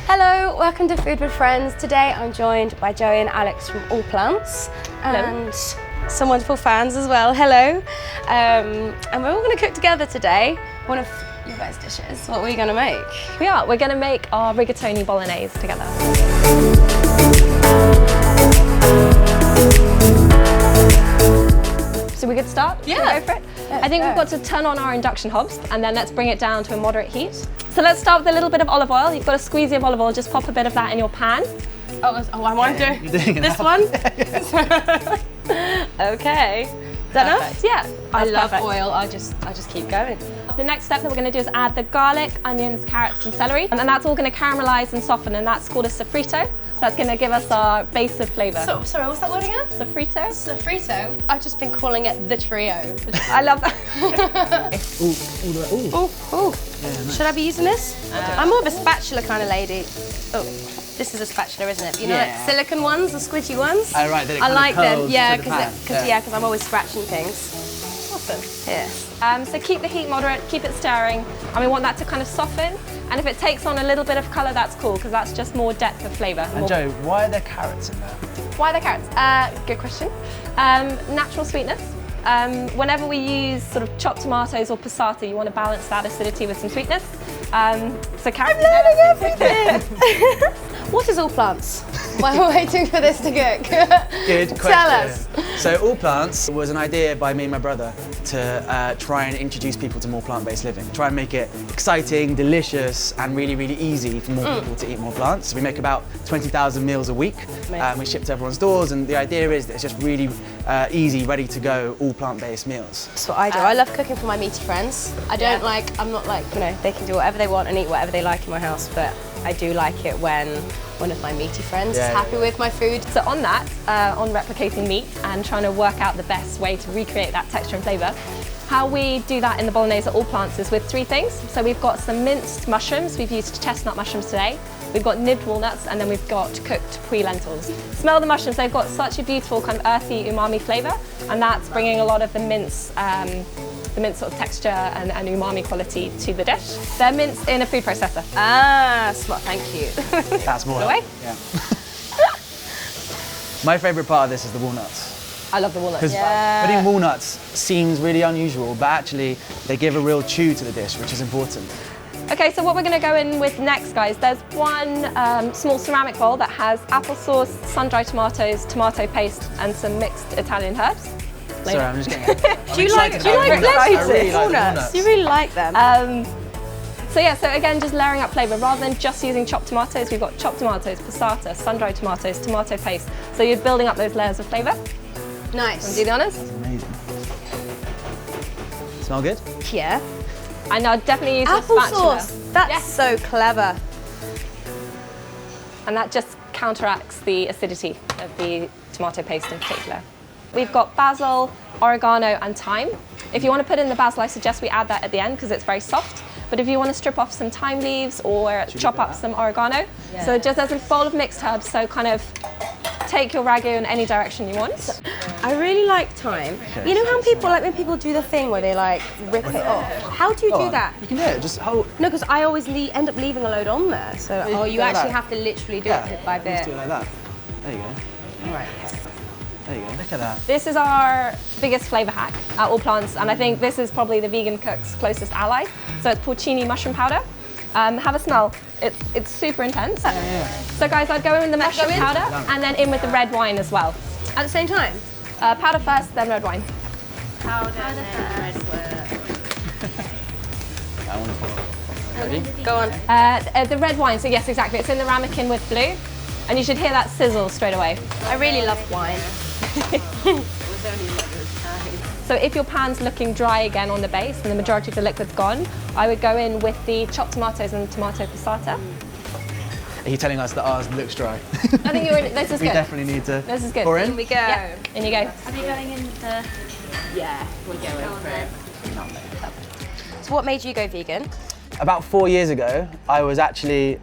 Hello, welcome to Food with Friends. Today I'm joined by Joey and Alex from Allplants and some wonderful fans as well. Hello. And we're all going to cook together today one of your guys' dishes. What are we going to make? We're going to make our rigatoni bolognese together. So we could start? Yeah. Go for it? I think we've got to turn on our induction hobs and then let's bring it down to a moderate heat. So let's start with a little bit of olive oil. You've got a squeezy of olive oil, just pop a bit of that in your pan. I want to do this one. Okay. Is that enough? Yeah. I love oil. I just keep going. The next step that we're going to do is add the garlic, onions, carrots and celery. And then that's all going to caramelize and soften, and that's called a sofrito. So that's going to give us our base of flavour. So, sorry, what's that word again? Sofrito. Sofrito? I've just been calling it the trio. I love that. Ooh. Yeah, nice. Should I be using this? I'm more of a spatula kind of lady. Oh, this is a spatula, isn't it? You know, like silicone ones, the squidgy ones? Oh, right, then it I like them, curls yeah, to the pan. because I'm always scratching things. Awesome. Yeah. So keep the heat moderate, keep it stirring, and we want that to kind of soften. And if it takes on a little bit of colour, that's cool, because that's just more depth of flavour. And Joe, why are there carrots in there? Why are there carrots? Good question. Natural sweetness. Whenever we use sort of chopped tomatoes or passata, you want to balance that acidity with some sweetness. So carrots. I'm learning everything! What is Allplants? While we're waiting for this to cook. Good question. Tell us. So Allplants was an idea by me and my brother to try and introduce people to more plant-based living. Try and make it exciting, delicious and really, really easy for more people to eat more plants. We make about 20,000 meals a week. We ship to everyone's doors, and the idea is that it's just really easy, ready to go, all plant-based meals. That's what I do. I love cooking for my meaty friends. I'm not like, they can do whatever they want and eat whatever they like in my house, but I do like it when one of my meaty friends is happy with my food. So on that, on replicating meat and trying to work out the best way to recreate that texture and flavour, how we do that in the bolognese at Allplants is with three things. So we've got some minced mushrooms. We've used chestnut mushrooms today. We've got nibbed walnuts, and then we've got cooked puree lentils. Smell the mushrooms, they've got such a beautiful kind of earthy umami flavour, and that's bringing a lot of the mince sort of texture and umami quality to the dish. They're minced in a food processor. Ah, smart, thank you. That's more. Away? Yeah. My favourite part of this is the walnuts. I love the walnuts. Because putting walnuts seems really unusual, but actually they give a real chew to the dish, which is important. Okay, so what we're going to go in with next, guys, there's one small ceramic bowl that has applesauce, sun-dried tomatoes, tomato paste, and some mixed Italian herbs. Sorry, I'm just getting Do you like walnuts? You really like them? So again, just layering up flavour. Rather than just using chopped tomatoes, we've got chopped tomatoes, passata, sun-dried tomatoes, tomato paste. So you're building up those layers of flavour. Nice. Want to do the honours? That's amazing. Smell good? Yeah. And I'll definitely use a spatula. Applesauce. That's so clever. And that just counteracts the acidity of the tomato paste in particular. We've got basil, oregano and thyme. If you want to put in the basil, I suggest we add that at the end because it's very soft. But if you want to strip off some thyme leaves or chop up some oregano. Yeah. So just as a bowl of mixed herbs, so kind of take your ragu in any direction you want. I really like thyme. You know how people, like when people do the thing where they like rip it off? How do you do that? You can do it, just hold. No, because I always end up leaving a load on there. So, you actually have to literally do it bit by bit. Just do it like that. There you go. All right. There you go, look at that. This is our biggest flavour hack at Allplants, and I think this is probably the vegan cook's closest ally. So it's porcini mushroom powder. Have a smell. It's super intense. So guys, I'd go in with the mushroom powder and then in with the red wine as well. At the same time? Powder first, then red wine. Powder, then red wine. Ready? Go on. The red wine, so yes, exactly. It's in the ramekin with blue. And you should hear that sizzle straight away. I really love wine. So if your pan's looking dry again on the base and the majority of the liquid's gone, I would go in with the chopped tomatoes and tomato passata. Are you telling us that ours looks dry? I think you're in, this is good. We definitely need to This is good. pour in. In we go. Yeah, in you go. Are you going into... Yeah, we're going for it. So what made you go vegan? About 4 years ago, I was actually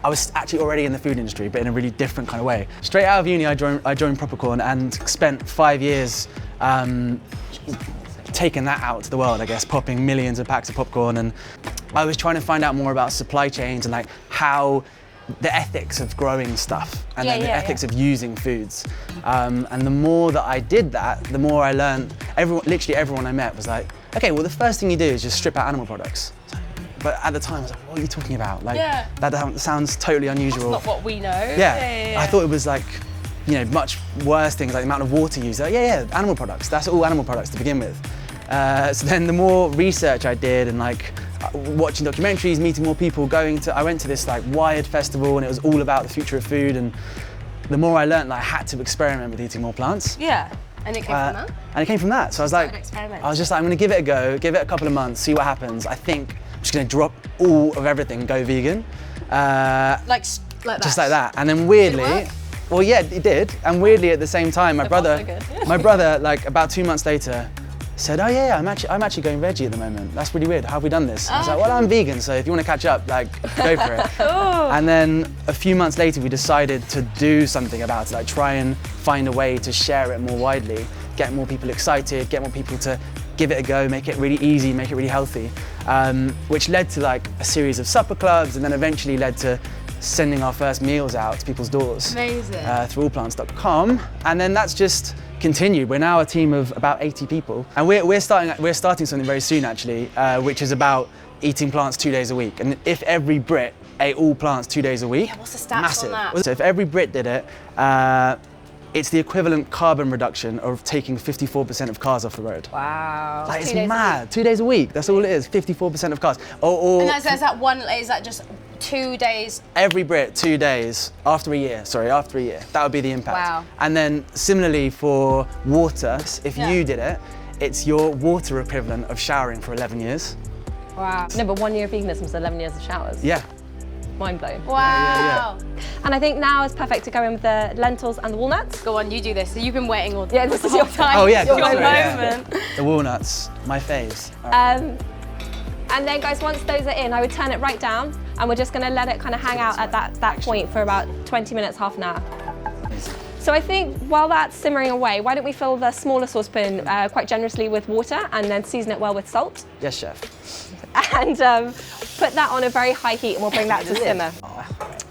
already in the food industry, but in a really different kind of way. Straight out of uni, I joined Propercorn and spent 5 years taking that out to the world, I guess, popping millions of packs of popcorn. And I was trying to find out more about supply chains and like how the ethics of growing stuff and then the Yeah, ethics of using foods. And the more that I did that, the more I learned. Literally everyone I met was like, okay, well the first thing you do is just strip out animal products. But at the time I was like, what are you talking about? Like, that sounds totally unusual. That's not what we know. Yeah. I thought it was like, you know, much worse things like the amount of water used. Like, animal products. That's all animal products to begin with. So then the more research I did and like watching documentaries, meeting more people, I went to this like Wired festival and it was all about the future of food, and the more I learned, like, I had to experiment with eating more plants. Yeah, and it came from that? And it came from that. So I was like, I'm gonna give it a go, give it a couple of months, see what happens. I think I'm just gonna drop all of everything, go vegan. Like that? Just like that. And then weirdly, well, yeah, it did. And weirdly at the same time, my brother, like about 2 months later, said, oh yeah, I'm actually going veggie at the moment. That's really weird. How have we done this? I was like, well, I'm vegan, so if you want to catch up, like, go for it. And then a few months later, we decided to do something about it, like try and find a way to share it more widely, get more people excited, get more people to give it a go, make it really easy, make it really healthy, which led to like a series of supper clubs, and then eventually led to sending our first meals out to people's doors. Amazing. Through allplants.com, and then that's just continued. We're now a team of about 80 people, and we're starting something very soon actually, which is about eating plants 2 days a week. And if every Brit ate all plants 2 days a week, what's the stats massive. on that? So if every Brit did it, it's the equivalent carbon reduction of taking 54% of cars off the road. Wow. Like, it's mad. 2 days a week. That's all it is. 54% of cars. And is that just 2 days? Every Brit, 2 days, after a year. That would be the impact. Wow. And then similarly for water, if you did it, it's your water equivalent of showering for 11 years. Wow. No, but 1 year of veganism is 11 years of showers. Yeah. Mind blown. Wow. And I think now is perfect to go in with the lentils and the walnuts. Go on, you do this. So you've been waiting all this is your time. Oh yeah, your sorry, moment. Yeah. The walnuts, my faves. And then guys, once those are in, I would turn it right down, and we're just gonna let it kind of hang out at that point for about 20 minutes, half an hour. Amazing. So I think while that's simmering away, why don't we fill the smaller saucepan quite generously with water and then season it well with salt. Yes, chef. And put that on a very high heat, and we'll bring that to simmer.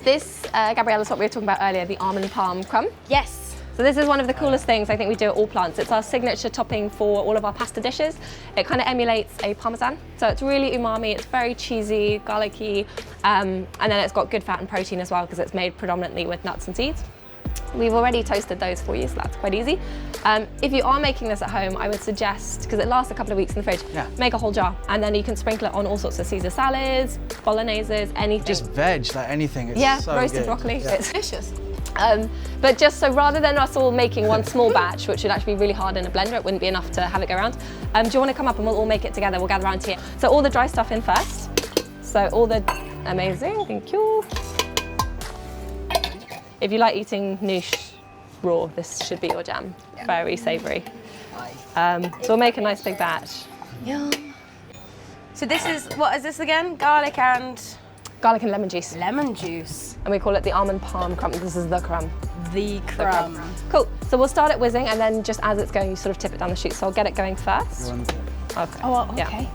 This, Gabrielle, is what we were talking about earlier, the almond palm crumb. Yes. So this is one of the coolest things I think we do at All Plants. It's our signature topping for all of our pasta dishes. It kind of emulates a parmesan. So it's really umami, it's very cheesy, garlicky, and then it's got good fat and protein as well because it's made predominantly with nuts and seeds. We've already toasted those for you, so that's quite easy. If you are making this at home, I would suggest, because it lasts a couple of weeks in the fridge, make a whole jar, and then you can sprinkle it on all sorts of Caesar salads, bologneses, anything. Just veg, like anything. It's so roasted good. broccoli. Yeah. It's delicious. But just so rather than us all making one small batch, which would actually be really hard in a blender, it wouldn't be enough to have it go around. Do you want to come up and we'll all make it together? We'll gather around here. So all the dry stuff in first. So all the, amazing, thank you. If you like eating noosh raw, this should be your jam. Very savoury. So we'll make a nice big batch. Yum. So this is, what is this again? Garlic and lemon juice. Lemon juice. And we call it the almond palm crumb. This is the crumb. The crumb. Cool. So we'll start it whizzing, and then just as it's going, you sort of tip it down the chute. So I'll get it going first. Okay. Oh, okay.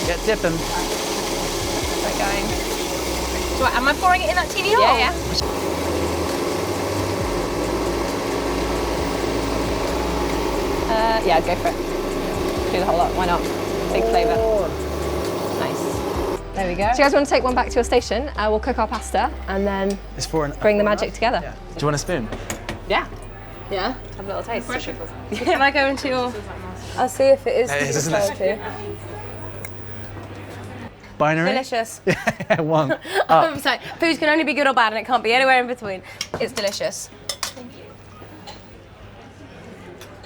Get tipping. Get going. So am I pouring it in that teeny hole? Yeah. Yeah, go for it. Do the whole lot, why not? Big flavour. Nice. There we go. So you guys want to take one back to your station? We'll cook our pasta and then bring the magic together. Yeah. Do you want a spoon? Yeah. Yeah? Have a little taste. Can I go into your... I'll see if it is. It is, isn't it? Binary? Delicious. Yeah, one. I'm sorry. Food can only be good or bad, and it can't be anywhere in between. It's delicious.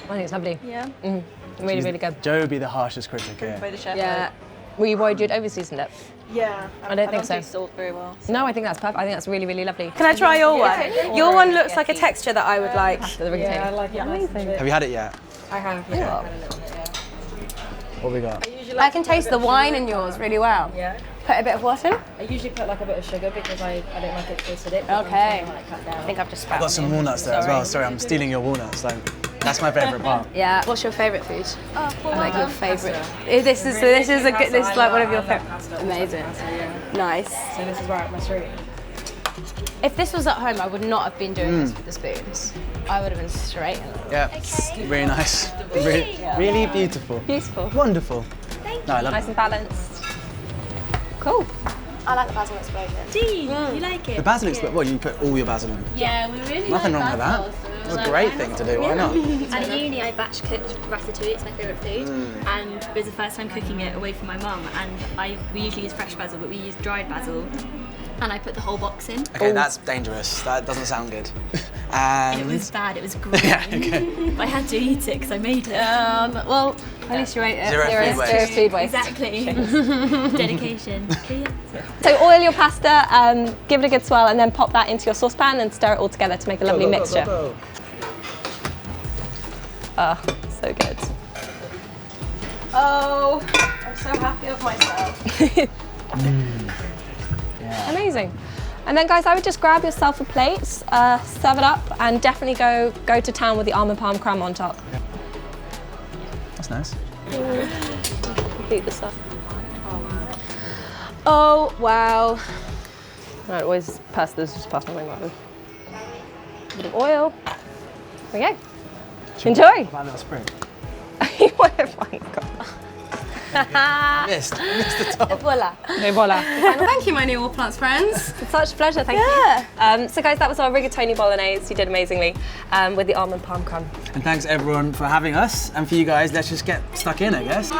I think it's lovely. Yeah. Really, really good. Joe would be the harshest critic here. By the chef. Yeah. Were you worried you'd over-seasoned it? Yeah. I don't think so. Do salt very well. So. No, I think that's perfect. I think that's really, really lovely. Can I try your one? Your one looks like a texture that I would like. Yeah, I like it. Amazing. Have you had it yet? I have. Yeah. What have we got? I can taste the wine in yours really well. Yeah. Put a bit of what in? I usually put like a bit of sugar because I don't like it too acidic. but I'm Okay. trying to, like, cut down. I think I've just I've got some walnuts there as well. Sorry, I'm stealing your walnuts. That's my favourite part. Yeah. What's your favourite food? Like your favourite. Pasta. This is a good. This is like one of your favourite. favourite. Amazing. Nice. So this is where I have my treat. If this was at home, I would not have been doing this with the spoons. I would have been straight in. Yeah, really nice. Really beautiful. Beautiful. Wonderful. No, I love Nice it. and balanced. Cool. I like the basil explosion. Do you? You like it? The basil explosion. What, you put all your basil in? Yeah, we really Nothing like wrong with basil, that. so It's a like, great why thing not? to do, why not? At uni, I batch cooked ratatouille. It's my favourite food, and it was the first time cooking it away from my mum. And we usually use fresh basil, but we use dried basil. And I put the whole box in. Okay, that's dangerous. That doesn't sound good. And It was bad. It was great. yeah, okay. But I had to eat it because I made it. Well, at least you ate it. Zero food waste. Zero food waste. Exactly. Dedication. But yeah. So oil your pasta, give it a good swirl, and then pop that into your saucepan and stir it all together to make a lovely mixture. Oh, so good. Oh, I'm so happy with myself. Amazing. And then guys, I would just grab yourself a plate, serve it up, and definitely go to town with the almond palm crumb on top. That's nice. Complete the stuff. Oh wow. Right, always pass this, just pass my way. A bit of oil. There we go. Enjoy. About a little spring. Whatever. Missed the top. Voila. Et voila. Thank you, my new All Plants friends. It's such a pleasure, thank you. So guys, that was our rigatoni bolognese. You did amazingly with the almond palm crumb. And thanks everyone for having us. And for you guys, let's just get stuck in, I guess.